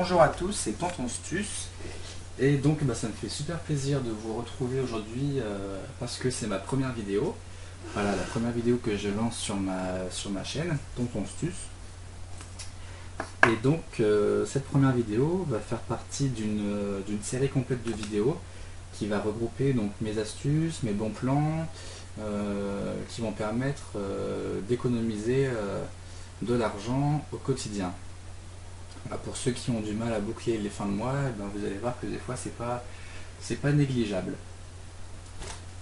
Bonjour à tous, c'est Tonton Stus. Et donc ça me fait super plaisir de vous retrouver aujourd'hui parce que c'est ma première vidéo. Voilà, la première vidéo que je lance sur ma chaîne, Tonton Stus. Et donc cette première vidéo va faire partie d'une série complète de vidéos qui va regrouper donc mes astuces, mes bons plans, qui vont permettre d'économiser de l'argent au quotidien. Pour ceux qui ont du mal à boucler les fins de mois, vous allez voir que des fois c'est pas négligeable.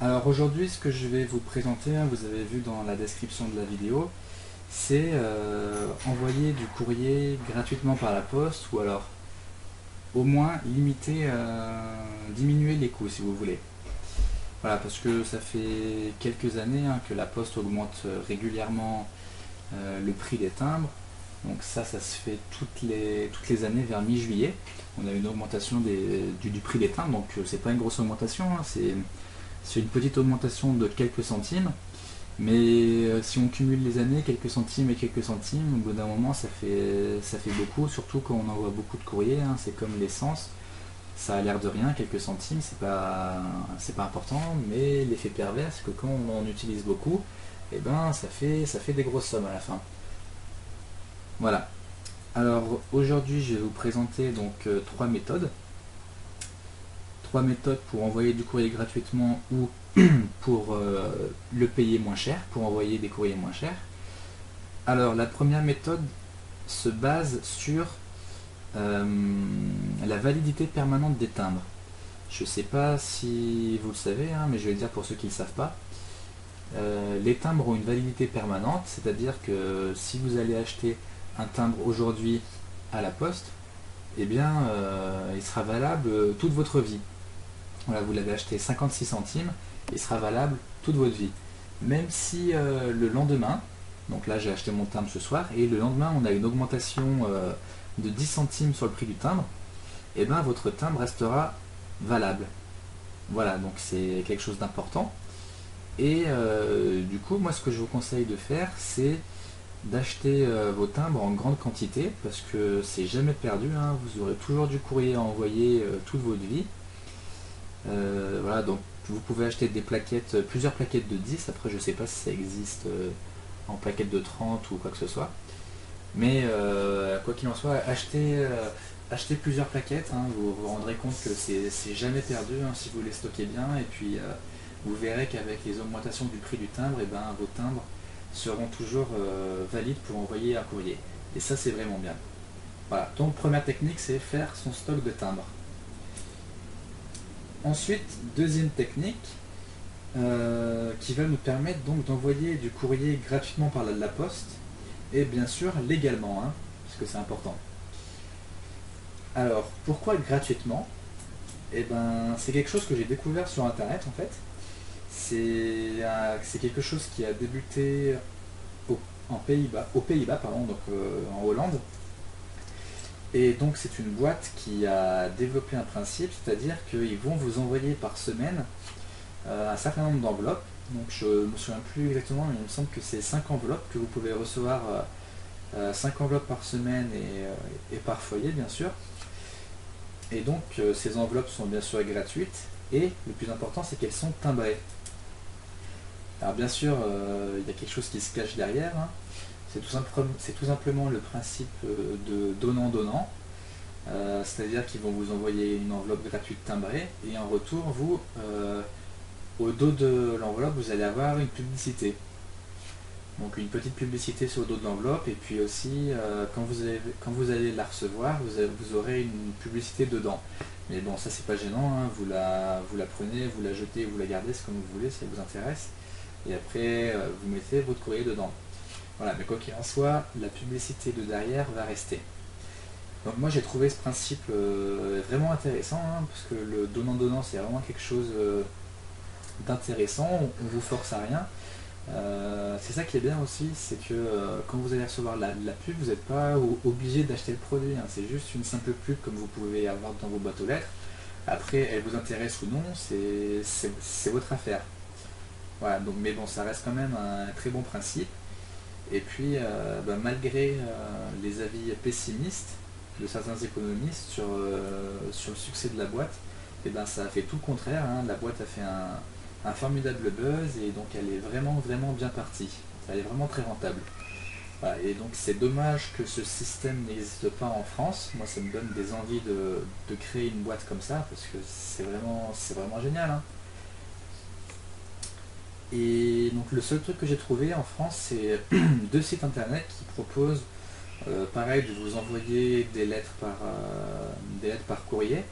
Alors aujourd'hui, ce que je vais vous présenter, vous avez vu dans la description de la vidéo, c'est envoyer du courrier gratuitement par la poste, ou alors au moins limiter, diminuer les coûts si vous voulez. Voilà, parce que ça fait quelques années que la poste augmente régulièrement le prix des timbres. Donc ça se fait toutes les années vers mi-juillet. On a une augmentation du prix des timbres, donc c'est pas une grosse augmentation, c'est une petite augmentation de quelques centimes. Mais si on cumule les années, quelques centimes et quelques centimes, au bout d'un moment ça fait beaucoup, surtout quand on envoie beaucoup de courrier, c'est comme l'essence. Ça a l'air de rien, quelques centimes, c'est pas important, mais l'effet pervers, c'est que quand on en utilise beaucoup, ça fait des grosses sommes à la fin. Voilà. Alors aujourd'hui je vais vous présenter donc trois méthodes. Trois méthodes pour envoyer du courrier gratuitement ou pour le payer moins cher, pour envoyer des courriers moins chers. Alors la première méthode se base sur la validité permanente des timbres. Je ne sais pas si vous le savez, mais je vais le dire pour ceux qui ne le savent pas. Les timbres ont une validité permanente, c'est-à-dire que si vous allez acheter un timbre aujourd'hui à la poste, il sera valable toute votre vie. Voilà, vous l'avez acheté 56 centimes, il sera valable toute votre vie. Même si le lendemain, donc là j'ai acheté mon timbre ce soir, et le lendemain on a une augmentation de 10 centimes sur le prix du timbre, votre timbre restera valable. Voilà, donc c'est quelque chose d'important. Et du coup, moi ce que je vous conseille de faire, c'est d'acheter vos timbres en grande quantité, parce que c'est jamais perdu, vous aurez toujours du courrier à envoyer toute votre vie. Voilà, donc vous pouvez acheter des plaquettes, plusieurs plaquettes de 10, après je sais pas si ça existe en plaquettes de 30 ou quoi que ce soit. Mais quoi qu'il en soit, achetez plusieurs plaquettes, vous vous rendrez compte que c'est jamais perdu si vous les stockez bien, et puis vous verrez qu'avec les augmentations du prix du timbre, vos timbres seront toujours valides pour envoyer un courrier. Et ça c'est vraiment bien. Voilà, donc première technique, c'est faire son stock de timbres. Ensuite, deuxième technique, qui va nous permettre donc d'envoyer du courrier gratuitement par la poste, et bien sûr légalement, parce que c'est important. Alors, pourquoi gratuitement? C'est quelque chose que j'ai découvert sur internet en fait. C'est quelque chose qui a débuté aux Pays-Bas, donc en Hollande. Et donc c'est une boîte qui a développé un principe, c'est-à-dire qu'ils vont vous envoyer par semaine un certain nombre d'enveloppes. Donc je ne me souviens plus exactement, mais il me semble que c'est 5 enveloppes que vous pouvez recevoir, 5 enveloppes par semaine et par foyer bien sûr. Et donc ces enveloppes sont bien sûr gratuites, et le plus important c'est qu'elles sont timbrées. Alors bien sûr, il y a quelque chose qui se cache derrière, c'est tout simplement le principe de donnant-donnant, c'est-à-dire qu'ils vont vous envoyer une enveloppe gratuite timbrée, et en retour, vous, au dos de l'enveloppe, vous allez avoir une publicité. Donc une petite publicité sur le dos de l'enveloppe, et puis aussi, quand vous allez la recevoir, vous aurez une publicité dedans. Mais bon, ça c'est pas gênant, vous la prenez, vous la jetez, vous la gardez, c'est comme vous voulez, si elle vous intéresse. Et après, vous mettez votre courrier dedans. Voilà, mais quoi qu'il en soit, la publicité de derrière va rester. Donc moi j'ai trouvé ce principe vraiment intéressant, parce que le donnant-donnant c'est vraiment quelque chose d'intéressant, on vous force à rien. C'est ça qui est bien aussi, c'est que quand vous allez recevoir la pub, vous n'êtes pas obligé d'acheter le produit, c'est juste une simple pub comme vous pouvez avoir dans vos boîtes aux lettres. Après, elle vous intéresse ou non, c'est votre affaire. Voilà, donc, mais bon, ça reste quand même un très bon principe. Et puis, malgré les avis pessimistes, de certains économistes sur le succès de la boîte, et ben ça a fait tout le contraire, hein. La boîte a fait un formidable buzz et donc elle est vraiment bien partie. Elle est vraiment très rentable. Voilà, et donc c'est dommage que ce système n'existe pas en France. Moi ça me donne des envies de créer une boîte comme ça parce que c'est vraiment génial, hein. Et donc le seul truc que j'ai trouvé en France, c'est deux sites internet qui proposent pareil de vous envoyer des lettres par courrier.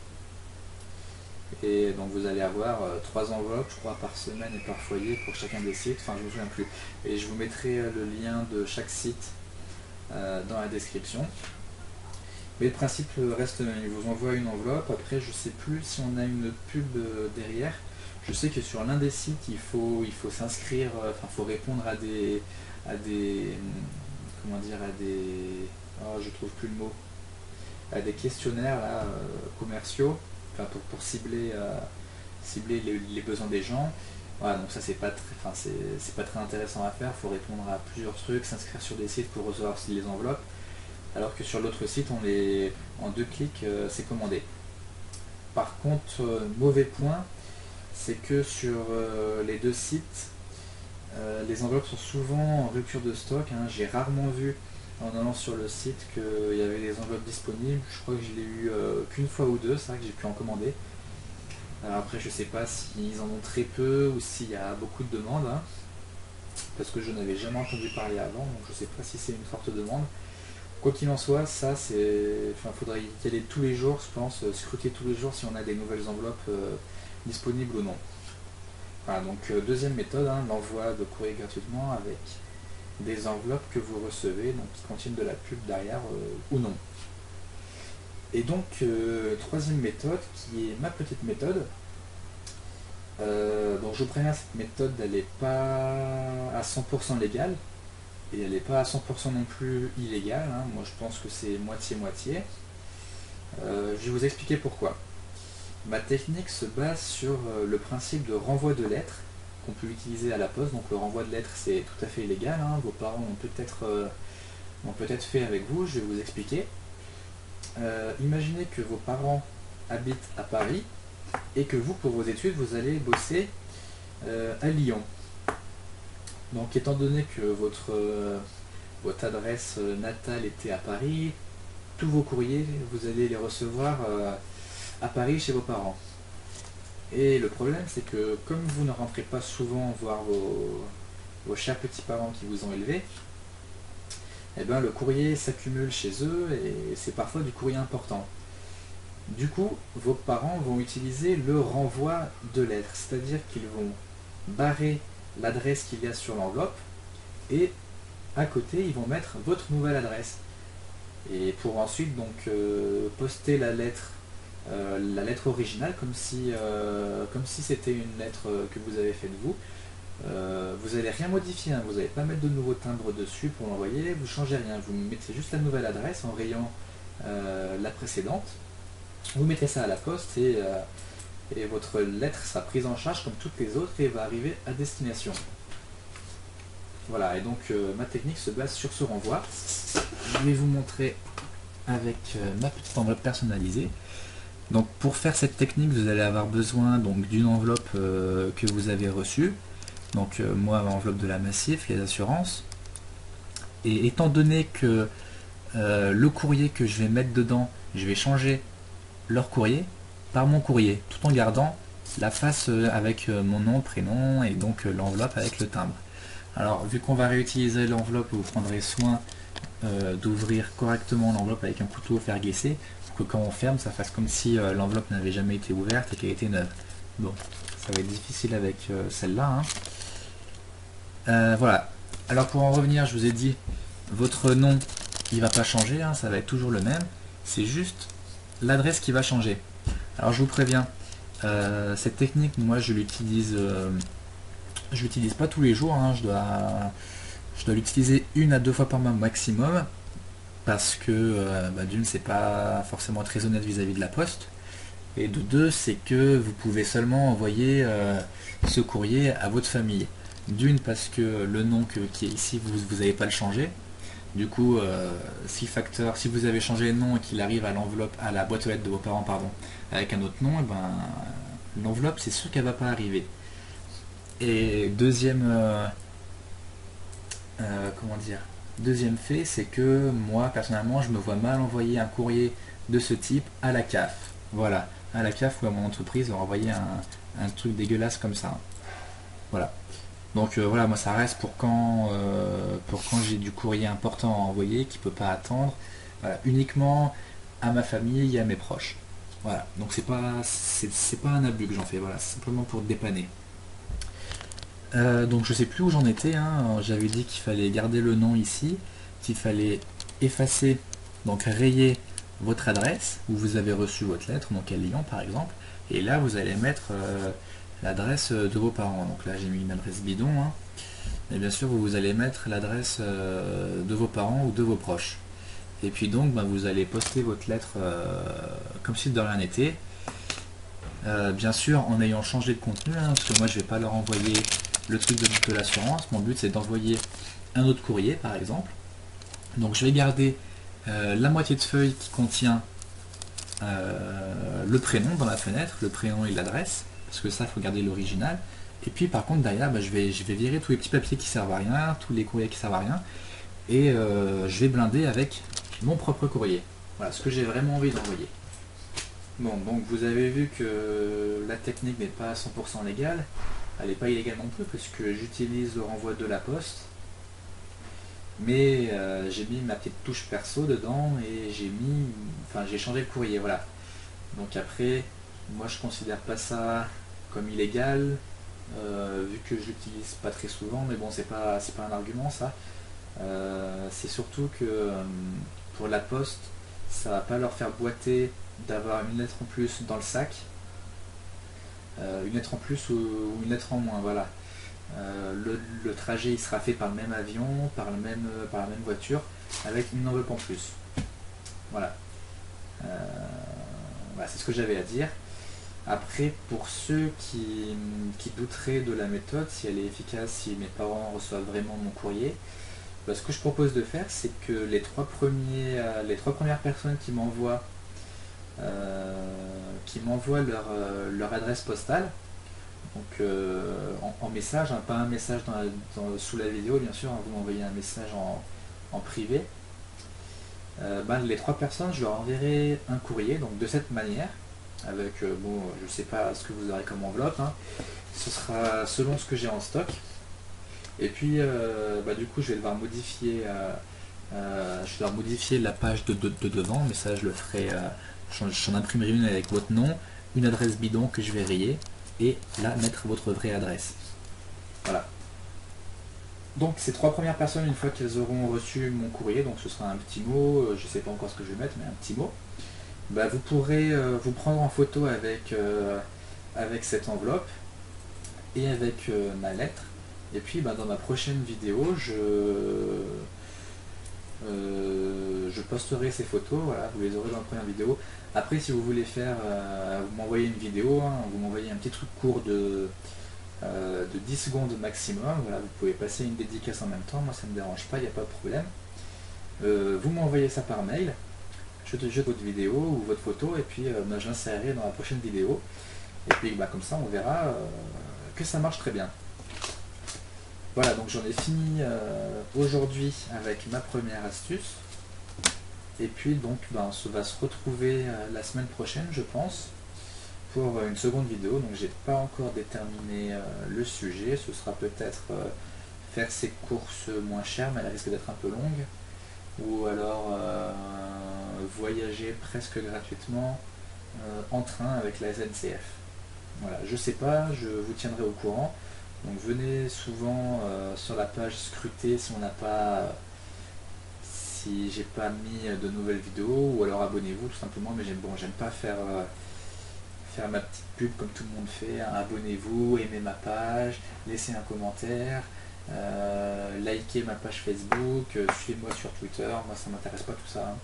Et donc vous allez avoir 3 enveloppes, je crois, par semaine et par foyer pour chacun des sites. Enfin, je ne me souviens plus. Et je vous mettrai le lien de chaque site dans la description. Mais le principe reste le même. Il vous envoie une enveloppe. Après, je ne sais plus si on a une pub derrière. Je sais que sur l'un des sites, il faut s'inscrire, enfin, il faut répondre à des, comment dire, oh, je trouve plus le mot, à des questionnaires là, commerciaux, enfin, pour cibler, cibler les besoins des gens. Voilà, donc ça c'est pas très intéressant à faire. Il faut répondre à plusieurs trucs, s'inscrire sur des sites pour recevoir aussi les enveloppes. Alors que sur l'autre site, en 2 clics, c'est commandé. Par contre, mauvais point, c'est que sur les deux sites, les enveloppes sont souvent en rupture de stock, hein. J'ai rarement vu en allant sur le site qu'il y avait des enveloppes disponibles. Je crois que je l'ai eu qu'une fois ou deux, c'est vrai que j'ai pu en commander. Alors après, je sais pas s'ils en ont très peu ou s'il y a beaucoup de demandes, hein, parce que je n'avais jamais entendu parler avant, donc je sais pas si c'est une forte demande. Quoi qu'il en soit, ça c'est. Enfin, faudrait y aller tous les jours, je pense, scruter tous les jours si on a des nouvelles enveloppes disponibles ou non. Voilà, donc deuxième méthode, hein, l'envoi de courrier gratuitement avec des enveloppes que vous recevez, donc qui contiennent de la pub derrière ou non. Et donc troisième méthode, qui est ma petite méthode. Donc je préviens, cette méthode elle n'est pas à 100% légale et elle n'est pas à 100% non plus illégale, hein. Moi je pense que c'est moitié-moitié. Je vais vous expliquer pourquoi. Ma technique se base sur le principe de renvoi de lettres qu'on peut utiliser à la poste. Donc le renvoi de lettres c'est tout à fait illégal, hein. Vos parents l'ont peut-être fait avec vous, je vais vous expliquer. Imaginez que vos parents habitent à Paris et que vous, pour vos études, vous allez bosser à Lyon. Donc étant donné que votre adresse natale était à Paris, tous vos courriers, vous allez les recevoir à Paris chez vos parents. Et le problème, c'est que comme vous ne rentrez pas souvent voir vos chers petits-parents qui vous ont élevés, eh ben, le courrier s'accumule chez eux et c'est parfois du courrier important. Du coup, vos parents vont utiliser le renvoi de lettres, c'est-à-dire qu'ils vont barrer l'adresse qu'il y a sur l'enveloppe et à côté, ils vont mettre votre nouvelle adresse. Et pour ensuite donc poster la lettre originale comme si c'était une lettre que vous avez faite vous. Vous n'allez rien modifier, hein. Vous n'allez pas mettre de nouveau timbre dessus pour l'envoyer, vous ne changez rien, vous mettez juste la nouvelle adresse en rayant la précédente, vous mettez ça à la poste et votre lettre sera prise en charge comme toutes les autres et va arriver à destination. Voilà, et donc ma technique se base sur ce renvoi. Je vais vous montrer avec ma petite enveloppe personnalisée. Donc pour faire cette technique, vous allez avoir besoin donc d'une enveloppe que vous avez reçue. Donc moi, enveloppe de la Massif, les assurances. Et étant donné que le courrier que je vais mettre dedans, je vais changer leur courrier par mon courrier, tout en gardant la face avec mon nom, prénom et donc l'enveloppe avec le timbre. Alors vu qu'on va réutiliser l'enveloppe, vous prendrez soin d'ouvrir correctement l'enveloppe avec un couteau fer glissé, pour que quand on ferme, ça fasse comme si l'enveloppe n'avait jamais été ouverte et qu'elle était neuve. Bon, ça va être difficile avec celle-là, hein. Voilà. Alors pour en revenir, je vous ai dit, votre nom, il va pas changer, hein, ça va être toujours le même. C'est juste l'adresse qui va changer. Alors je vous préviens, cette technique, moi je l'utilise pas tous les jours, hein, je dois l'utiliser 1 à 2 fois par mois maximum, parce que d'une, c'est pas forcément très honnête vis-à-vis de la poste, et de deux, c'est que vous pouvez seulement envoyer ce courrier à votre famille. D'une, parce que le nom qui est ici, vous n'allez pas le changer, Du coup, si le facteur, si vous avez changé le nom et qu'il arrive à l'enveloppe, à la boîte aux lettres de vos parents, pardon, avec un autre nom, et ben l'enveloppe, c'est sûr qu'elle va pas arriver. Et deuxième, comment dire, deuxième fait, c'est que moi, personnellement, je me vois mal envoyer un courrier de ce type à la CAF. Voilà, à la CAF ou à mon entreprise, leur envoyer un truc dégueulasse comme ça. Voilà. Donc voilà, moi ça reste pour quand j'ai du courrier important à envoyer qui peut pas attendre. Voilà, uniquement à ma famille et à mes proches. Voilà, donc c'est pas un abus que j'en fais. Voilà, c'est simplement pour dépanner. Donc je sais plus où j'en étais, hein. J'avais dit qu'il fallait garder le nom ici, qu'il fallait effacer, donc rayer votre adresse où vous avez reçu votre lettre, donc à Lyon par exemple, et là vous allez mettre l'adresse de vos parents. Donc là j'ai mis une adresse bidon, hein. Et bien sûr vous allez mettre l'adresse de vos parents ou de vos proches. Et puis donc ben, vous allez poster votre lettre comme si de rien n'était. Bien sûr en ayant changé de contenu, hein, parce que moi je vais pas leur envoyer le truc de l'assurance. Mon but c'est d'envoyer un autre courrier par exemple. Donc je vais garder la moitié de feuille qui contient le prénom dans la fenêtre, le prénom et l'adresse, parce que ça il faut garder l'original. Et puis par contre derrière je vais virer tous les petits papiers qui servent à rien, tous les courriers qui servent à rien, et je vais blinder avec mon propre courrier. Voilà ce que j'ai vraiment envie d'envoyer. Bon, donc vous avez vu que la technique n'est pas à 100% légale. Elle n'est pas illégale non plus puisque j'utilise le renvoi de la poste. Mais j'ai mis ma petite touche perso dedans et j'ai changé le courrier, voilà. Donc après, moi je considère pas ça comme illégal, vu que je l'utilise pas très souvent, mais bon c'est pas un argument ça. C'est surtout que pour la poste, ça va pas leur faire boiter d'avoir une lettre en plus dans le sac, une lettre en plus ou une lettre en moins, voilà. Le trajet il sera fait par le même avion, par la même voiture, avec une enveloppe en plus. Voilà. Voilà, c'est ce que j'avais à dire. Après, pour ceux qui douteraient de la méthode, si elle est efficace, si mes parents reçoivent vraiment mon courrier, bah, ce que je propose de faire, c'est que les trois premières personnes qui m'envoient leur adresse postale, donc en message, hein, pas un message sous la vidéo bien sûr, hein, vous m'envoyez un message en privé. Les trois personnes, je leur enverrai un courrier, donc de cette manière, avec, bon, je sais pas ce que vous aurez comme enveloppe, hein, ce sera selon ce que j'ai en stock. Et puis, du coup, je vais devoir modifier la page de devant, mais ça, je le ferai, j'en imprimerai une avec votre nom, une adresse bidon que je vais rayer, et là, mettre votre vraie adresse. Voilà. Donc ces trois premières personnes, une fois qu'elles auront reçu mon courrier, donc ce sera un petit mot, je ne sais pas encore ce que je vais mettre, mais un petit mot, bah, vous pourrez vous prendre en photo avec cette enveloppe et avec ma lettre. Et puis dans ma prochaine vidéo, je posterai ces photos, voilà, vous les aurez dans la première vidéo. Après si vous voulez faire, vous m'envoyez une vidéo, hein, vous m'envoyez un petit truc court de 10 secondes maximum, voilà, vous pouvez passer une dédicace en même temps, moi ça ne me dérange pas, il n'y a pas de problème. Vous m'envoyez ça par mail, je te jette votre vidéo ou votre photo et puis je l'insérerai dans la prochaine vidéo. Et puis comme ça on verra que ça marche très bien. Voilà, donc j'en ai fini aujourd'hui avec ma première astuce. Et puis donc on va se retrouver la semaine prochaine je pense pour une seconde vidéo. Donc j'ai pas encore déterminé le sujet, ce sera peut-être faire ses courses moins chères mais elle risque d'être un peu longue, ou alors voyager presque gratuitement en train avec la SNCF. Voilà, je sais pas, je vous tiendrai au courant. Donc venez souvent sur la page scruter si j'ai pas mis de nouvelles vidéos, ou alors abonnez-vous tout simplement, mais j'aime pas faire ma petite pub comme tout le monde fait, hein. Abonnez-vous, aimez ma page, laissez un commentaire, likez ma page Facebook, suivez-moi sur Twitter, moi ça m'intéresse pas tout ça, hein.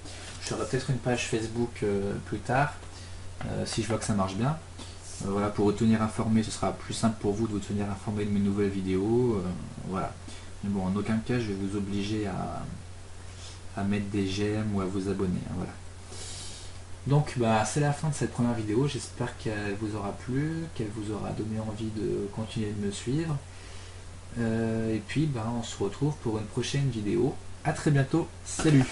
Je ferai peut-être une page Facebook plus tard, si je vois que ça marche bien. Voilà, pour vous tenir informé, ce sera plus simple pour vous de vous tenir informé de mes nouvelles vidéos, voilà. Mais bon, en aucun cas je vais vous obliger à mettre des j'aime ou à vous abonner, hein, voilà. Donc bah, c'est la fin de cette première vidéo, j'espère qu'elle vous aura plu, qu'elle vous aura donné envie de continuer de me suivre. Et puis bah, on se retrouve pour une prochaine vidéo. A très bientôt, salut!